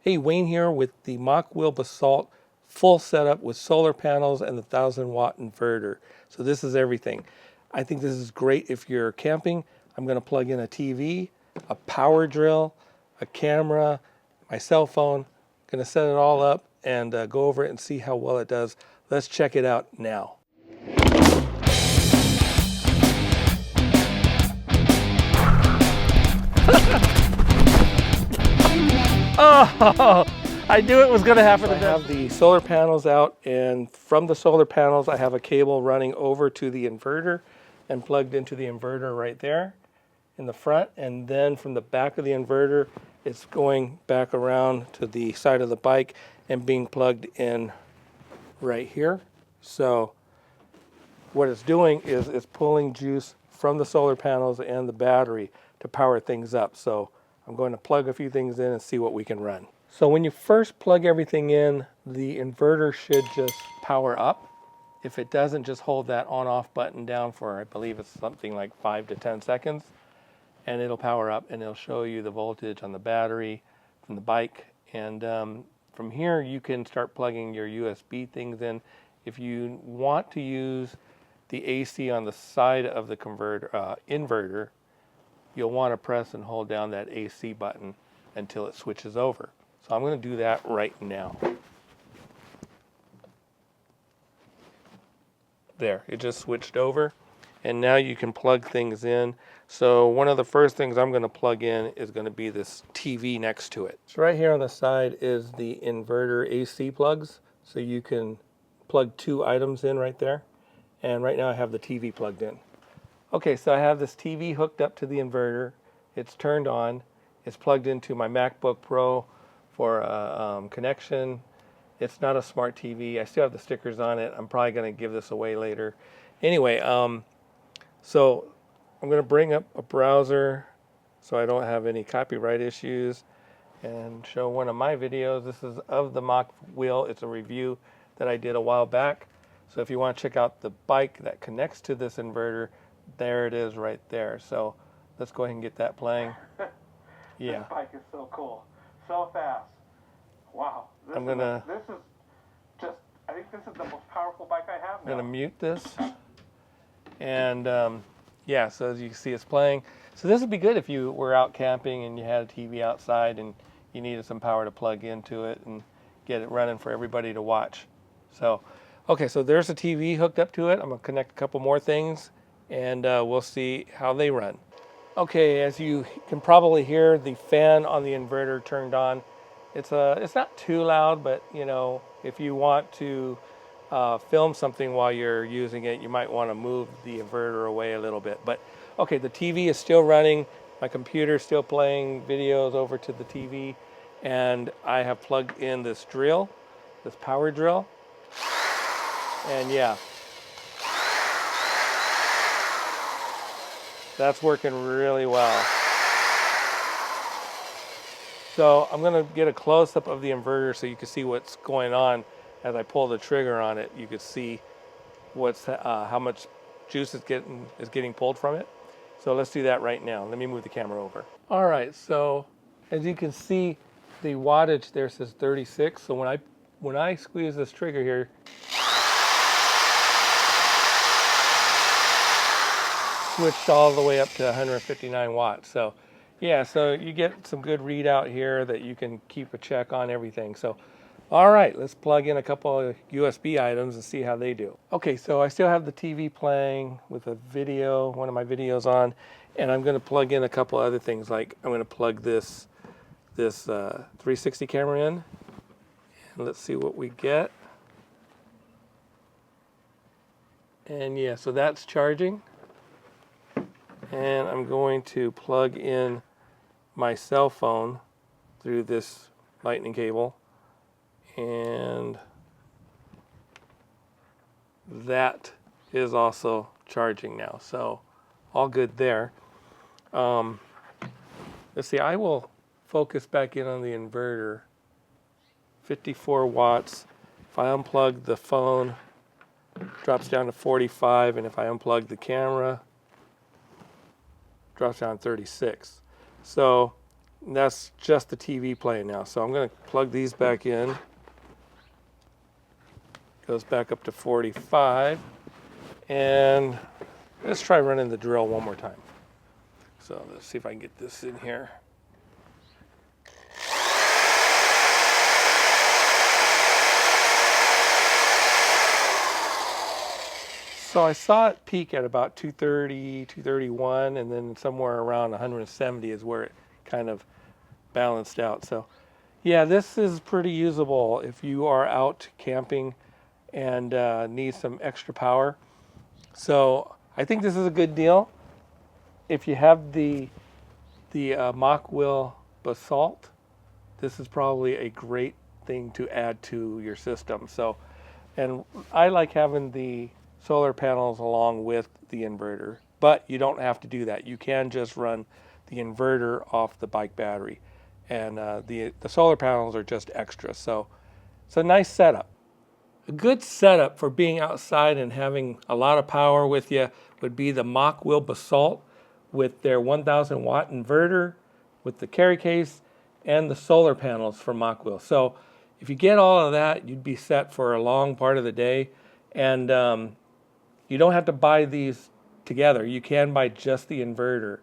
Hey, Wayne here with the Mokwheel Basalt full setup with solar panels and the 1000-watt inverter. So this is everything. I think this is great if you're camping. I'm going to plug in a TV, a power drill, a camera, my cell phone. Going to set it all up and go over it and see how well it does. Let's check it out now. Oh, I knew it was going to happen. I have the solar panels out, and from the solar panels I have a cable running over to the inverter and plugged into the inverter right there in the front, and then from the back of the inverter it's going back around to the side of the bike and being plugged in right here. So what it's doing is it's pulling juice from the solar panels and the battery to power things up. So I'm going to plug a few things in and see what we can run. So when you first plug everything in, the inverter should just power up. If it doesn't, just hold that on-off button down for, I believe it's something like 5 to 10 seconds, and it'll power up and it'll show you the voltage on the battery from the bike. And from here, you can start plugging your USB things in. If you want to use the AC on the side of the inverter, you'll want to press and hold down that AC button until it switches over. So I'm going to do that right now. There, it just switched over, and now you can plug things in. So one of the first things I'm going to plug in is going to be this TV next to it. So right here on the side is the inverter AC plugs, so you can plug 2 items in right there. And right now I have the TV plugged in. Okay, so I have this TV hooked up to the inverter. It's turned on. It's plugged into my MacBook Pro for a connection. It's not a smart TV. I still have the stickers on it. I'm probably going to give this away later. Anyway, so I'm going to bring up a browser so I don't have any copyright issues and show one of my videos. This is of the Mokwheel. It's a review that I did a while back. So if you want to check out the bike that connects to this inverter, there it is right there. So let's go ahead and get that playing. Yeah. This bike is so cool. So fast. Wow. This is just, I think this is the most powerful bike I have now. I'm going to mute this. And yeah, so as you can see, it's playing. So this would be good if you were out camping and you had a TV outside and you needed some power to plug into it and get it running for everybody to watch. So, okay, so there's a TV hooked up to it. I'm going to connect a couple more things, and we'll see how they run. Okay, as you can probably hear, the fan on the inverter turned on. It's not too loud, but you know, if you want to film something while you're using it, you might want to move the inverter away a little bit. But okay, the TV is still running. My computer is still playing videos over to the TV, and I have plugged in this drill, this power drill, and yeah. That's working really well. So I'm going to get a close-up of the inverter so you can see what's going on. As I pull the trigger on it, you can see how much juice is getting pulled from it. So let's do that right now. Let me move the camera over. All right, so as you can see, the wattage there says 36. So when I squeeze this trigger here, switched all the way up to 159 watts. So yeah, so you get some good readout here that you can keep a check on everything. So all right, let's plug in a couple of USB items and see how they do. Okay, so I still have the TV playing with a video, one of my videos on, and I'm going to plug in a couple other things. Like I'm going to plug this 360 camera in, and let's see what we get. And yeah, so that's charging. And I'm going to plug in my cell phone through this lightning cable, and that is also charging now. So all good there. Let's see, I will focus back in on the inverter. 54 watts. If I unplug the phone, it drops down to 45, and if I unplug the camera, drops down 36. So And that's just the TV playing now. So I'm going to plug these back in. Goes back up to 45. And let's try running the drill one more time. So let's see if I can get this in here. So I saw it peak at about 230, 231, and then somewhere around 170 is where it kind of balanced out. So yeah, this is pretty usable if you are out camping and need some extra power. So I think this is a good deal. If you have the Mokwheel Basalt, this is probably a great thing to add to your system. So, and I like having the solar panels along with the inverter, but you don't have to do that. You can just run the inverter off the bike battery, and the solar panels are just extra. So it's a nice setup. A good setup for being outside and having a lot of power with you would be the Mokwheel Basalt with their 1000 watt inverter, with the carry case, and the solar panels from Mokwheel. So if you get all of that, you'd be set for a long part of the day. And you don't have to buy these together. You can buy just the inverter,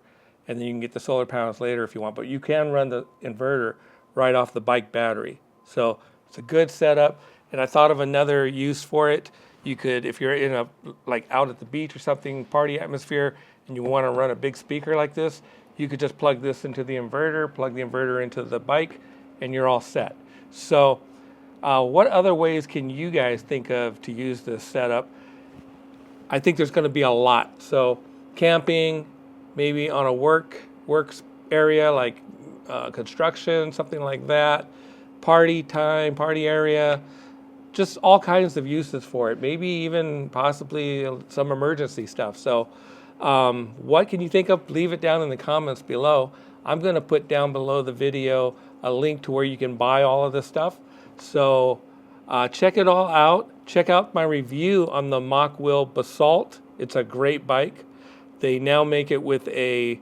and then you can get the solar panels later if you want. But you can run the inverter right off the bike battery. So it's a good setup. And I thought of another use for it. You could, if you're in like out at the beach or something, party atmosphere, and you want to run a big speaker like this, you could just plug this into the inverter, plug the inverter into the bike, and you're all set. So what other ways can you guys think of to use this setup? I think there's going to be a lot. So camping, maybe on a works area like construction, something like that, party time, party area, just all kinds of uses for it. Maybe even possibly some emergency stuff. So what can you think of? Leave it down in the comments below. I'm going to put down below the video a link to where you can buy all of this stuff. So check it all out. Check out my review on the Mokwheel Basalt. It's a great bike. They now make it with a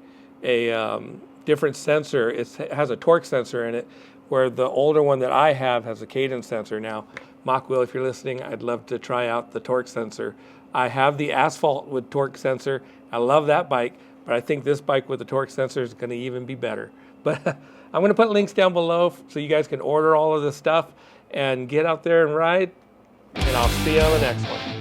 different sensor. It has a torque sensor in it, where the older one that I have has a cadence sensor now. Mokwheel, if you're listening, I'd love to try out the torque sensor. I have the Asphalt with torque sensor. I love that bike, but I think this bike with the torque sensor is going to even be better. But I'm going to put links down below so you guys can order all of this stuff and get out there and ride. And I'll see you on the next one.